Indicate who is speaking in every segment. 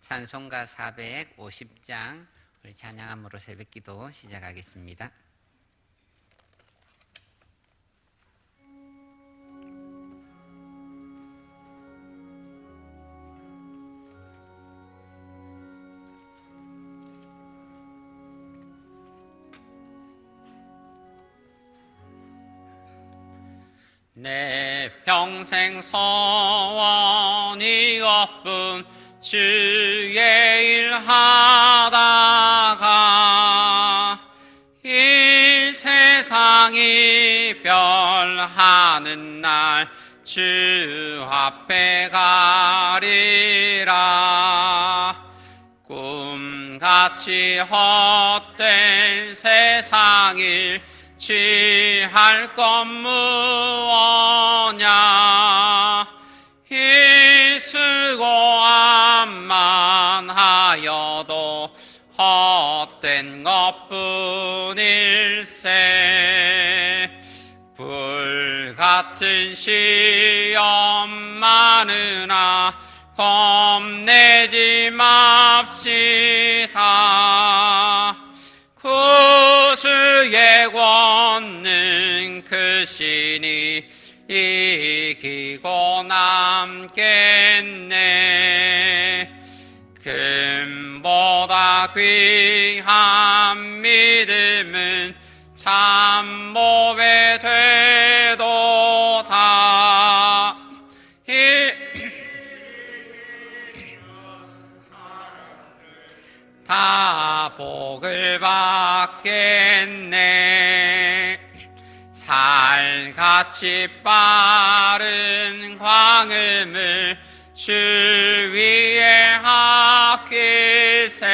Speaker 1: 찬송가 450장 우리 찬양함으로 새벽기도 시작하겠습니다. 내 평생 소원이 없음 주의 일 하다가 이 세상이 별하는 날 주 앞에 가리라. 꿈같이 헛된 세상일 취할 것 무엇냐. 이 수고함만 하여도 헛된 것뿐일세. 불같은 시험 많으나 겁내지 맙시다. 구주의 권능 크시니 이기고 남겠네. 금보다 귀한 믿음은 참모에 되도다. 다 복을 받겠네. 살같이 빠른 광음을 주 위에 아끼세.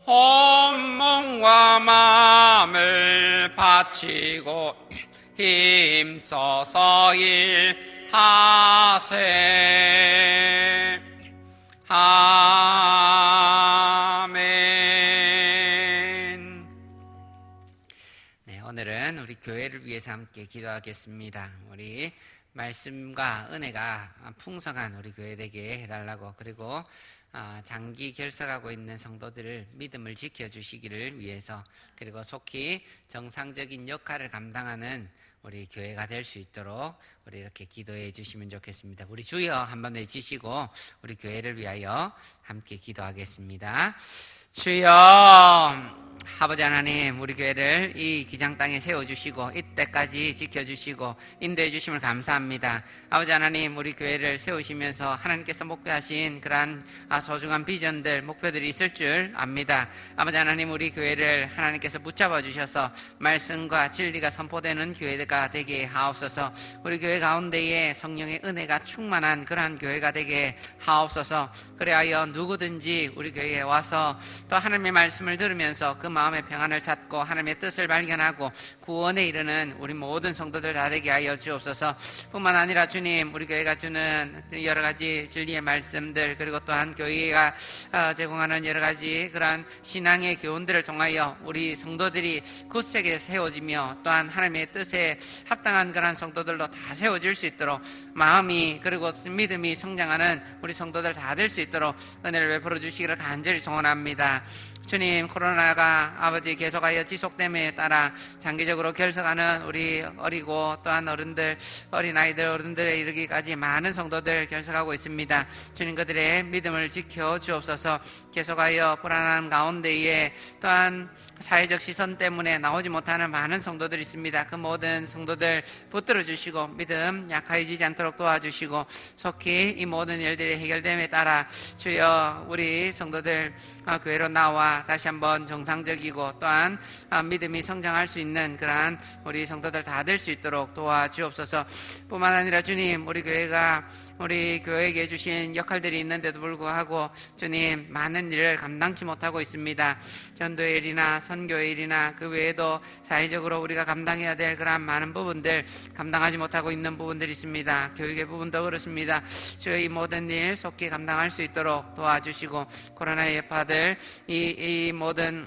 Speaker 1: 온몸과 마음을 바치고 힘써서 일하세. 아멘. 네, 오늘은 우리 교회를 위해서 함께 기도하겠습니다. 우리 말씀과 은혜가 풍성한 우리 교회 되게 해달라고, 그리고 장기 결석하고 있는 성도들을 믿음을 지켜주시기를 위해서, 그리고 속히 정상적인 역할을 감당하는 우리 교회가 될 수 있도록 우리 이렇게 기도해 주시면 좋겠습니다. 우리 주여 한번 외치시고 우리 교회를 위하여 함께 기도하겠습니다. 주여, 아버지 하나님, 우리 교회를 이 기장 땅에 세워주시고 이때까지 지켜주시고 인도해 주심을 감사합니다. 아버지 하나님, 우리 교회를 세우시면서 하나님께서 목표하신 그러한 소중한 비전들, 목표들이 있을 줄 압니다. 아버지 하나님, 우리 교회를 하나님께서 붙잡아 주셔서 말씀과 진리가 선포되는 교회가 되게 하옵소서. 우리 교회 가운데에 성령의 은혜가 충만한 그러한 교회가 되게 하옵소서. 그래하여 누구든지 우리 교회에 와서 또 하나님의 말씀을 들으면서 그 마음의 평안을 찾고 하나님의 뜻을 발견하고 구원에 이르는 우리 모든 성도들 다 되게 하여 주옵소서. 뿐만 아니라 주님, 우리 교회가 주는 여러 가지 진리의 말씀들, 그리고 또한 교회가 제공하는 여러 가지 그러한 신앙의 교훈들을 통하여 우리 성도들이 굳세게 세워지며 또한 하나님의 뜻에 합당한 그러한 성도들로 다 세워질 수 있도록 마음이 그리고 믿음이 성장하는 우리 성도들 다 될 수 있도록 은혜를 베풀어 주시기를 간절히 소원합니다. 주님, 코로나가 아버지 계속하여 지속됨에 따라 장기적으로 결석하는 우리 어리고 또한 어른들, 어린아이들, 어른들에 이르기까지 많은 성도들 결석하고 있습니다. 주님, 그들의 믿음을 지켜 주옵소서. 계속하여 불안한 가운데에 또한 사회적 시선 때문에 나오지 못하는 많은 성도들이 있습니다. 그 모든 성도들 붙들어 주시고 믿음 약해지지 않도록 도와주시고 속히 이 모든 일들이 해결됨에 따라 주여 우리 성도들 교회로 나와 다시 한번 정상적이고 또한 믿음이 성장할 수 있는 그러한 우리 성도들 다 될 수 있도록 도와주옵소서. 뿐만 아니라 주님, 우리 교회가 우리 교회에게 주신 역할들이 있는데도 불구하고 주님, 많은 일을 감당치 못하고 있습니다. 전도의 일이나 선교의 일이나 그 외에도 사회적으로 우리가 감당해야 될 그러한 많은 부분들 감당하지 못하고 있는 부분들이 있습니다. 교육의 부분도 그렇습니다. 주의 이 모든 일 속히 감당할 수 있도록 도와주시고 코로나의 여파들 이 모든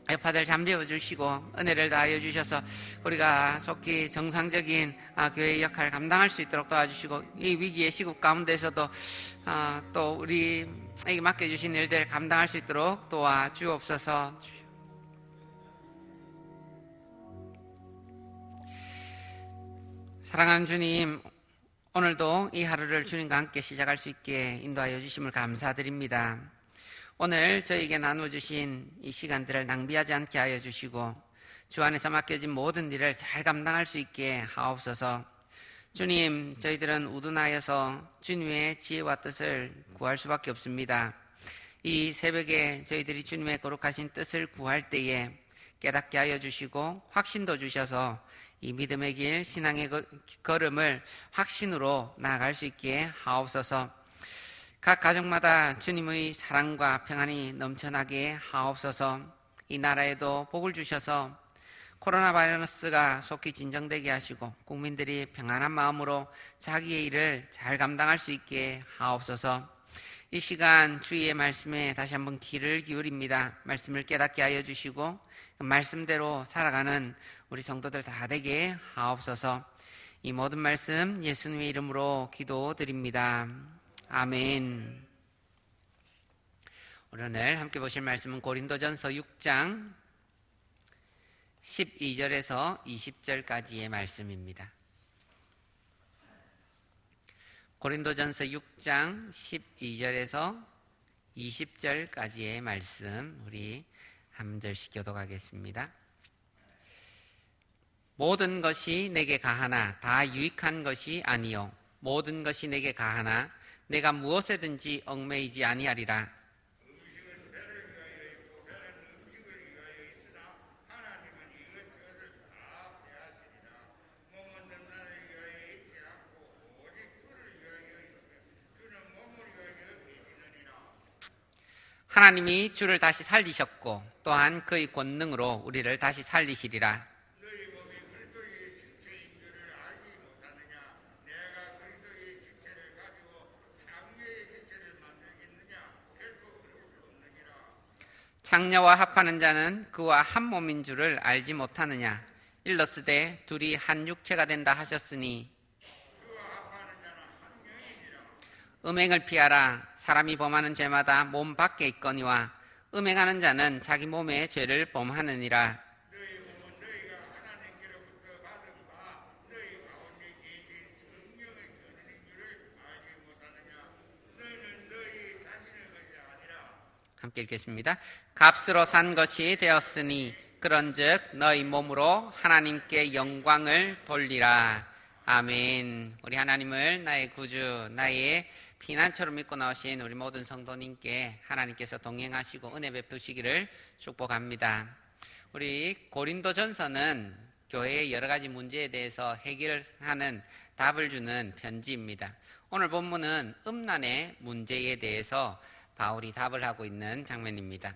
Speaker 1: 여파들 잠재워 주시고 은혜를 다하여 주셔서 우리가 속히 정상적인 교회의 역할을 감당할 수 있도록 도와주시고 이 위기의 시국 가운데서도 또 우리에게 맡겨주신 일들을 감당할 수 있도록 도와주옵소서. 사랑하는 주님, 오늘도 이 하루를 주님과 함께 시작할 수 있게 인도하여 주심을 감사드립니다. 오늘 저에게 나눠주신 이 시간들을 낭비하지 않게 하여 주시고 주 안에서 맡겨진 모든 일을 잘 감당할 수 있게 하옵소서. 주님, 저희들은 우둔하여서 주님의 지혜와 뜻을 구할 수밖에 없습니다. 이 새벽에 저희들이 주님의 거룩하신 뜻을 구할 때에 깨닫게 하여 주시고 확신도 주셔서 이 믿음의 길, 신앙의 걸음을 확신으로 나아갈 수 있게 하옵소서. 각 가정마다 주님의 사랑과 평안이 넘쳐나게 하옵소서. 이 나라에도 복을 주셔서 코로나 바이러스가 속히 진정되게 하시고 국민들이 평안한 마음으로 자기의 일을 잘 감당할 수 있게 하옵소서. 이 시간 주의 말씀에 다시 한번 귀를 기울입니다. 말씀을 깨닫게 하여 주시고 말씀대로 살아가는 우리 성도들 다 되게 하옵소서. 이 모든 말씀 예수님의 이름으로 기도드립니다. 아멘. 오늘 함께 보실 말씀은 고린도전서 6장 12절에서 20절까지의 말씀입니다. 고린도전서 6장 12절에서 20절까지의 말씀 우리 한 절씩 교독하겠습니다. 모든 것이 내게 가하나 다 유익한 것이 아니요 모든 것이 내게 가하나 내가 무엇에든지 얽매이지 아니하리라. 하나님이 주를 다시 살리셨고 또한 그의 권능으로 우리를 다시 살리시리라. 장녀와 합하는 자는 그와 한 몸인 줄을 알지 못하느냐. 일러스되 둘이 한 육체가 된다 하셨으니 음행을 피하라. 사람이 범하는 죄마다 몸 밖에 있거니와 음행하는 자는 자기 몸에 죄를 범하느니라. 함께 읽겠습니다. 값으로 산 것이 되었으니 그런즉 너희 몸으로 하나님께 영광을 돌리라. 아멘. 우리 하나님을 나의 구주, 나의 피난처로 믿고 나오신 우리 모든 성도님께 하나님께서 동행하시고 은혜 베푸시기를 축복합니다. 우리 고린도전서는 교회의 여러 가지 문제에 대해서 해결하는 답을 주는 편지입니다. 오늘 본문은 음란의 문제에 대해서 바울이 답을 하고 있는 장면입니다.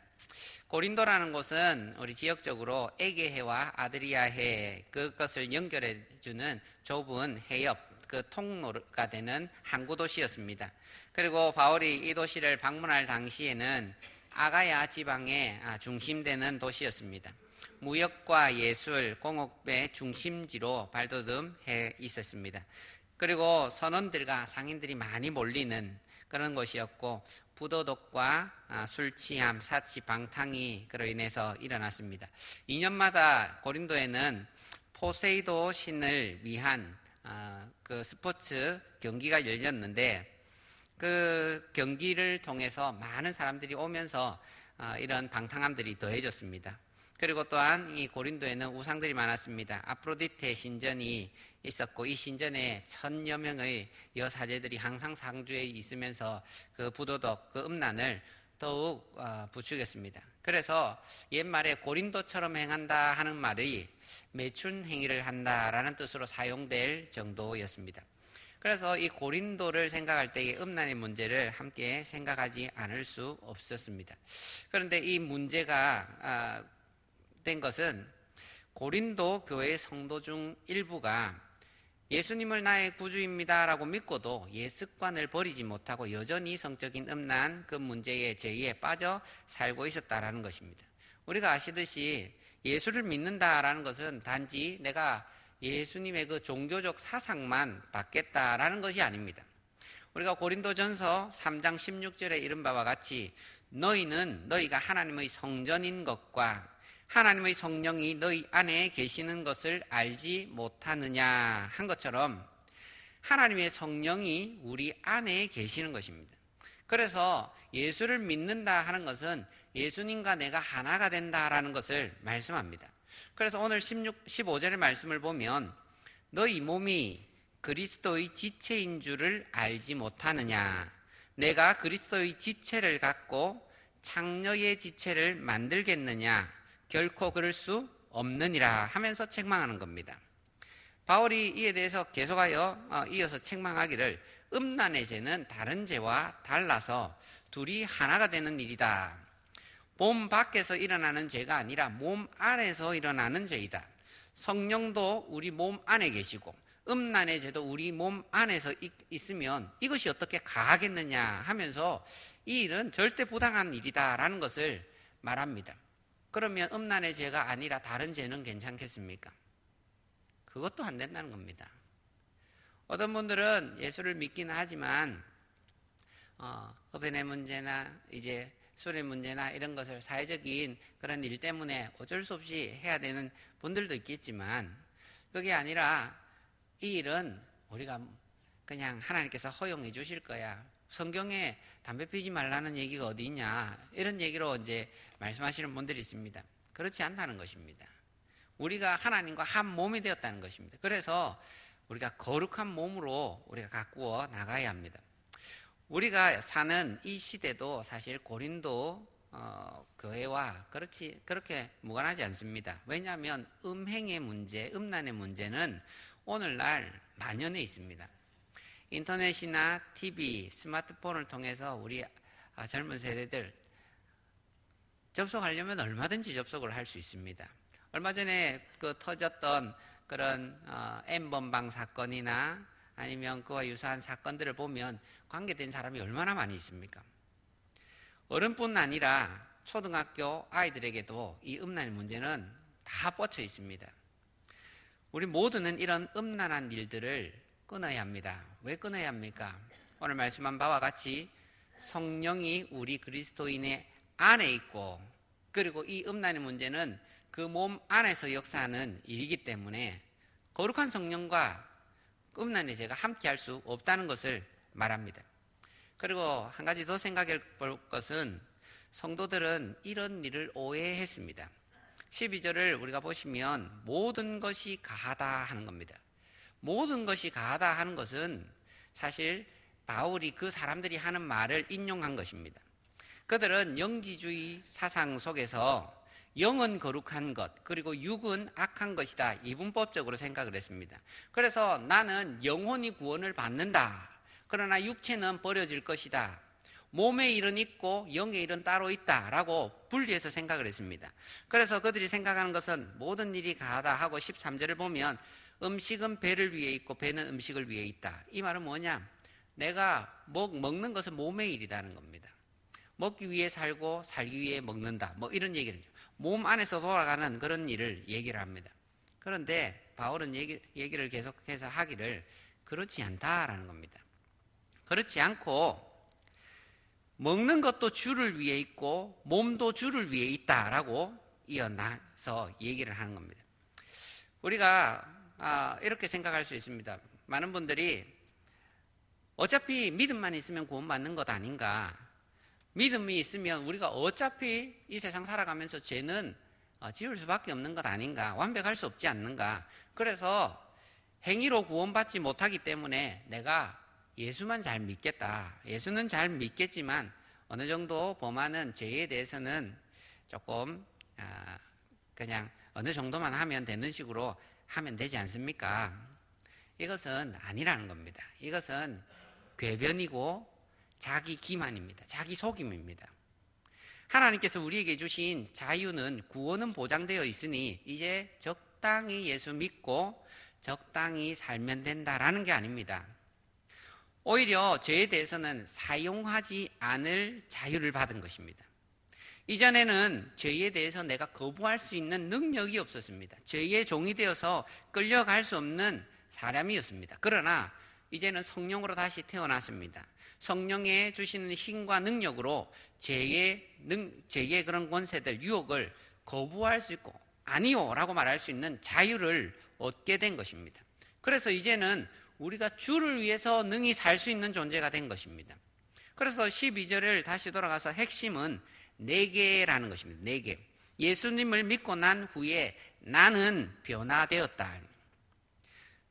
Speaker 1: 고린도라는 곳은 우리 지역적으로 에게해와 아드리아해 그것을 연결해주는 좁은 해협, 그 통로가 되는 항구 도시였습니다. 그리고 바울이 이 도시를 방문할 당시에는 아가야 지방의 중심되는 도시였습니다. 무역과 예술, 공업의 중심지로 발돋움해 있었습니다. 그리고 선원들과 상인들이 많이 몰리는 그런 곳이었고 부도덕과 술 취함, 사치, 방탕이 그로 인해서 일어났습니다. 2년마다 고린도에는 포세이도 신을 위한 그 스포츠 경기가 열렸는데 그 경기를 통해서 많은 사람들이 오면서 이런 방탕함들이 더해졌습니다. 그리고 또한 이 고린도에는 우상들이 많았습니다. 아프로디테 신전이 있었고 이 신전에 1000여 명의 여사제들이 항상 상주에 있으면서 그 부도덕, 그 음란을 더욱 부추겼습니다. 그래서 옛말에 고린도처럼 행한다 하는 말이 매춘 행위를 한다라는 뜻으로 사용될 정도였습니다. 그래서 이 고린도를 생각할 때의 음란의 문제를 함께 생각하지 않을 수 없었습니다. 그런데 이 문제가 된 것은 고린도 교회 성도 중 일부가 예수님을 나의 구주입니다라고 믿고도 예습관을 버리지 못하고 여전히 성적인 음란 그 문제의 죄에 빠져 살고 있었다라는 것입니다. 우리가 아시듯이 예수를 믿는다라는 것은 단지 내가 예수님의 그 종교적 사상만 받겠다라는 것이 아닙니다. 우리가 고린도전서 3장 16절에 이른 바와 같이 너희가 하나님의 성전인 것과 하나님의 성령이 너희 안에 계시는 것을 알지 못하느냐 한 것처럼 하나님의 성령이 우리 안에 계시는 것입니다. 그래서 예수를 믿는다 하는 것은 예수님과 내가 하나가 된다라는 것을 말씀합니다. 그래서 오늘 15절의 말씀을 보면 너희 몸이 그리스도의 지체인 줄을 알지 못하느냐, 내가 그리스도의 지체를 갖고 창녀의 지체를 만들겠느냐, 결코 그럴 수 없느니라 하면서 책망하는 겁니다. 바울이 이에 대해서 계속하여 이어서 책망하기를 음란의 죄는 다른 죄와 달라서 둘이 하나가 되는 일이다. 몸 밖에서 일어나는 죄가 아니라 몸 안에서 일어나는 죄이다. 성령도 우리 몸 안에 계시고 음란의 죄도 우리 몸 안에서 있으면 이것이 어떻게 가하겠느냐 하면서 이 일은 절대 부당한 일이다라는 것을 말합니다. 그러면 음란의 죄가 아니라 다른 죄는 괜찮겠습니까? 그것도 안 된다는 겁니다. 어떤 분들은 예수를 믿기는 하지만 흡연의 문제나 이제 술의 문제나 이런 것을 사회적인 그런 일 때문에 어쩔 수 없이 해야 되는 분들도 있겠지만 그게 아니라 이 일은 우리가 그냥 하나님께서 허용해 주실 거야. 성경에 담배 피지 말라는 얘기가 어디 있냐 이런 얘기로 이제 말씀하시는 분들이 있습니다. 그렇지 않다는 것입니다. 우리가 하나님과 한 몸이 되었다는 것입니다. 그래서 우리가 거룩한 몸으로 우리가 가꾸어 나가야 합니다. 우리가 사는 이 시대도 사실 고린도 교회와 그렇게 무관하지 않습니다. 왜냐하면 음행의 문제, 음란의 문제는 오늘날 만연해 있습니다. 인터넷이나 TV, 스마트폰을 통해서 우리 젊은 세대들 접속하려면 얼마든지 접속을 할 수 있습니다. 얼마 전에 터졌던 그런 N번방 사건이나 아니면 그와 유사한 사건들을 보면 관계된 사람이 얼마나 많이 있습니까? 어른뿐 아니라 초등학교 아이들에게도 이 음란의 문제는 다 뻗쳐 있습니다. 우리 모두는 이런 음란한 일들을 끊어야 합니다. 왜 끊어야 합니까? 오늘 말씀한 바와 같이 성령이 우리 그리스도인의 안에 있고 그리고 이 음란의 문제는 그 몸 안에서 역사하는 일이기 때문에 거룩한 성령과 음란의 죄가 함께 할 수 없다는 것을 말합니다. 그리고 한 가지 더 생각해 볼 것은 성도들은 이런 일을 오해했습니다. 12절을 우리가 보시면 모든 것이 가하다 하는 겁니다. 모든 것이 가하다 하는 것은 사실 바울이 그 사람들이 하는 말을 인용한 것입니다. 그들은 영지주의 사상 속에서 영은 거룩한 것 그리고 육은 악한 것이다 이분법적으로 생각을 했습니다. 그래서 나는 영혼이 구원을 받는다. 그러나 육체는 버려질 것이다. 몸의 일은 있고 영의 일은 따로 있다라고 분리해서 생각을 했습니다. 그래서 그들이 생각하는 것은 모든 일이 가하다 하고 13절을 보면 음식은 배를 위해 있고 배는 음식을 위해 있다. 이 말은 뭐냐? 내가 먹는 것은 몸의 일이라는 겁니다. 먹기 위해 살고 살기 위해 먹는다. 뭐 이런 얘기를 몸 안에서 돌아가는 그런 일을 얘기를 합니다. 그런데 바울은 얘기를 계속해서 하기를 그렇지 않다라는 겁니다. 그렇지 않고 먹는 것도 주를 위해 있고 몸도 주를 위해 있다라고 이어나서 얘기를 하는 겁니다. 우리가 이렇게 생각할 수 있습니다. 많은 분들이 어차피 믿음만 있으면 구원받는 것 아닌가. 믿음이 있으면 우리가 어차피 이 세상 살아가면서 죄는 지을 수밖에 없는 것 아닌가. 완벽할 수 없지 않는가. 그래서 행위로 구원받지 못하기 때문에 내가 예수만 잘 믿겠다. 예수는 잘 믿겠지만 어느 정도 범하는 죄에 대해서는 조금 그냥 어느 정도만 하면 되는 식으로 하면 되지 않습니까? 이것은 아니라는 겁니다. 이것은 궤변이고 자기 기만입니다. 자기 속임입니다. 하나님께서 우리에게 주신 자유는 구원은 보장되어 있으니 이제 적당히 예수 믿고 적당히 살면 된다라는 게 아닙니다. 오히려 죄에 대해서는 사용하지 않을 자유를 받은 것입니다. 이전에는 죄에 대해서 내가 거부할 수 있는 능력이 없었습니다. 죄의 종이 되어서 끌려갈 수 없는 사람이었습니다. 그러나 이제는 성령으로 다시 태어났습니다. 성령의 주시는 힘과 능력으로 죄의 그런 권세들, 유혹을 거부할 수 있고 아니요 라고 말할 수 있는 자유를 얻게 된 것입니다. 그래서 이제는 우리가 주를 위해서 능히 살 수 있는 존재가 된 것입니다. 그래서 12절을 다시 돌아가서 핵심은 내게라는 것입니다. 내게. 예수님을 믿고 난 후에 나는 변화되었다.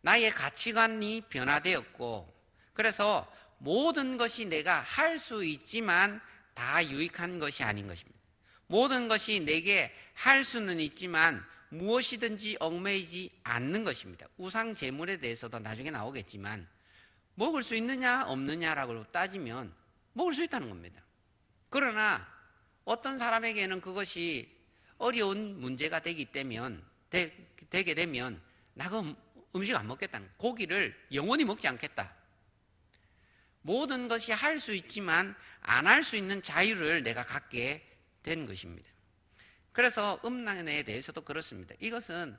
Speaker 1: 나의 가치관이 변화되었고, 그래서 모든 것이 내가 할 수 있지만 다 유익한 것이 아닌 것입니다. 모든 것이 내게 할 수는 있지만 무엇이든지 얽매이지 않는 것입니다. 우상 제물에 대해서도 나중에 나오겠지만 먹을 수 있느냐 없느냐라고 따지면 먹을 수 있다는 겁니다. 그러나 어떤 사람에게는 그것이 어려운 문제가 되게 되면 나 그 음식 안 먹겠다는 거예요. 고기를 영원히 먹지 않겠다. 모든 것이 할 수 있지만 안 할 수 있는 자유를 내가 갖게 된 것입니다. 그래서 음란에 대해서도 그렇습니다. 이것은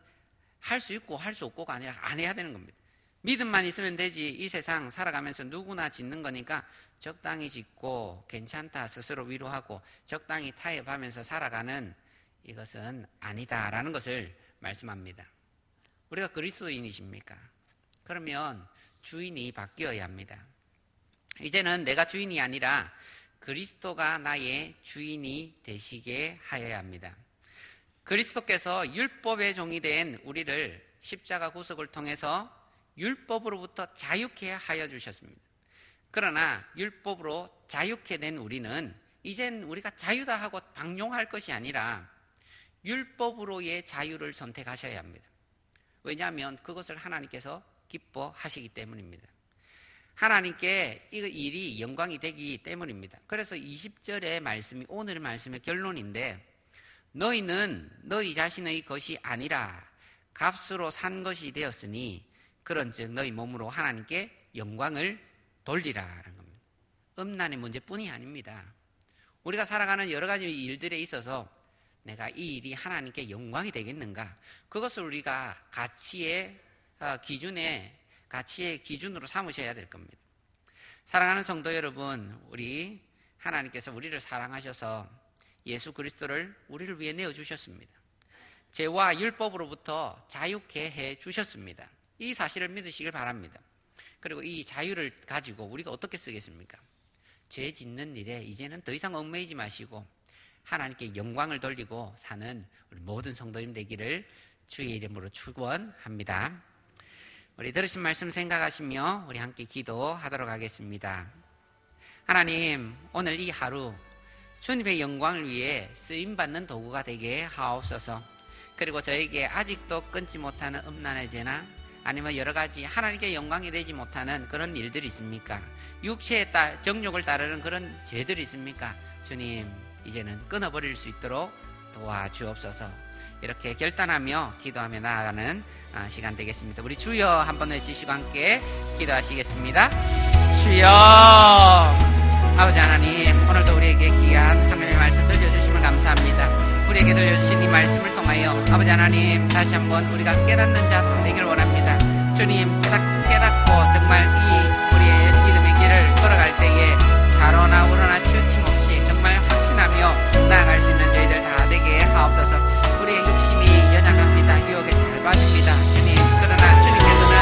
Speaker 1: 할 수 있고 할 수 없고가 아니라 안 해야 되는 겁니다. 믿음만 있으면 되지. 이 세상 살아가면서 누구나 짓는 거니까 적당히 짓고 괜찮다 스스로 위로하고 적당히 타협하면서 살아가는 이것은 아니다라는 것을 말씀합니다. 우리가 그리스도인이십니까? 그러면 주인이 바뀌어야 합니다. 이제는 내가 주인이 아니라 그리스도가 나의 주인이 되시게 하여야 합니다. 그리스도께서 율법의 종이 된 우리를 십자가 구속을 통해서 율법으로부터 자유케 하여 주셨습니다. 그러나 율법으로 자유케 된 우리는 이젠 우리가 자유다 하고 방종할 것이 아니라 율법으로의 자유를 선택하셔야 합니다. 왜냐하면 그것을 하나님께서 기뻐하시기 때문입니다. 하나님께 이 일이 영광이 되기 때문입니다. 그래서 20절의 말씀이 오늘의 말씀의 결론인데, 너희는 너희 자신의 것이 아니라 값으로 산 것이 되었으니 그런즉 너희 몸으로 하나님께 영광을 돌리라라는 겁니다. 음란의 문제뿐이 아닙니다. 우리가 살아가는 여러 가지 일들에 있어서 내가 이 일이 하나님께 영광이 되겠는가? 그것을 우리가 가치의 기준으로 삼으셔야 될 겁니다. 사랑하는 성도 여러분, 우리 하나님께서 우리를 사랑하셔서 예수 그리스도를 우리를 위해 내어주셨습니다. 죄와 율법으로부터 자유케 해주셨습니다. 이 사실을 믿으시길 바랍니다. 그리고 이 자유를 가지고 우리가 어떻게 쓰겠습니까? 죄 짓는 일에 이제는 더 이상 얽매이지 마시고 하나님께 영광을 돌리고 사는 우리 모든 성도님 되기를 주의 이름으로 축원합니다. 우리 들으신 말씀 생각하시며 우리 함께 기도하도록 하겠습니다. 하나님, 오늘 이 하루 주님의 영광을 위해 쓰임받는 도구가 되게 하옵소서. 그리고 저에게 아직도 끊지 못하는 음란의 죄나 아니면 여러 가지 하나님께 영광이 되지 못하는 그런 일들이 있습니까? 육체의 정욕을 따르는 그런 죄들이 있습니까? 주님, 이제는 끊어버릴 수 있도록 도와주옵소서. 이렇게 결단하며 기도하며 나아가는 시간 되겠습니다. 우리 주여 한번 외치시고 함께 기도하시겠습니다. 주여. 아버지 하나님, 오늘도 우리에게 귀한 하나님의 말씀 들려주심을 감사합니다. 우리에게 들려주신 이 말씀을 통하여 아버지 하나님, 다시 한번 우리가 깨닫는 자 다 되길 원합니다. 주님, 깨닫고 정말 이 우리의 믿음의 길을 걸어갈 때에 좌로나 우로나 치우침 없이 정말 확신하며 나아갈 수 있는 저희들 다 되게 하옵소서. 우리의 육신이 연약합니다. 유혹에 잘 빠집니다. 주님, 그러나 주님께서는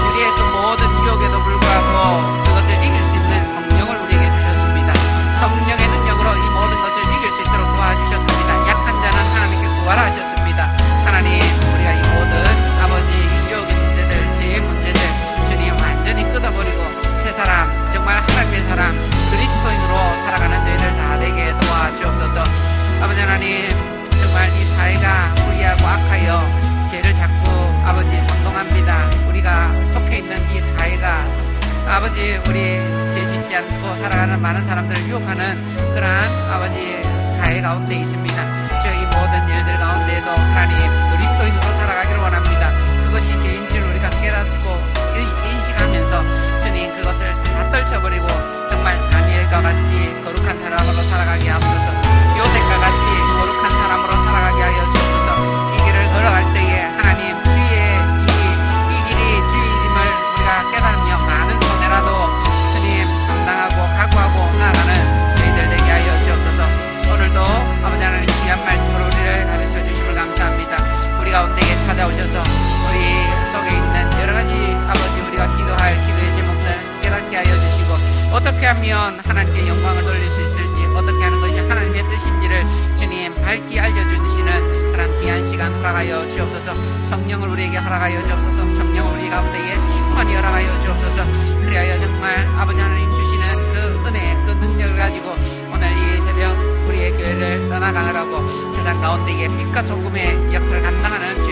Speaker 1: 우리의 그 모든 유혹에도 불구하고 그것을 이길 수 있는 성령을 우리에게 주셨습니다. 성령의 능력으로 이 모든 것을 이길 수 있도록 도와주셨습니다. 약한 자는 하나님께 구하라 하셨습니다. 하나님, 우리가 이 모든 아버지 이 유혹의 문제들, 죄의 문제들 주님 완전히 끊어버리고 새 사람, 정말 하나님의 사람, 그리스도인으로 살아가는 저희들 다 되게 도와주옵소서. 아버지 하나님, 정말 이 사회가 불의하고 악하여 죄를 자꾸 아버지 선동합니다. 우리가 속해 있는 이 사회가 아버지 우리 죄 짓지 않고 살아가는 많은 사람들을 유혹하는 그러한 아버지 사회 가운데 있습니다. 주여, 이 모든 일들 가운데에도 하나님 그리스도인으로 살아가기를 원합니다. 그것이 죄인 줄 우리가 깨닫고 인식하면서 주님 그것을 다 떨쳐버리고 정말 다니엘과 같이 거룩한 사람으로 살아가게 하옵소서. 요셉과 같이 허락하여 주옵소서. 성령을 우리에게 허락하여 주옵소서. 성령을 우리 가운데에 충만히 허락하여 주옵소서. 그리하여 정말 아버지 하나님 주시는 그 은혜, 그 능력을 가지고 오늘 이 새벽 우리의 교회를 떠나가라고 세상 가운데에 빛과 소금의 역할을 감당하는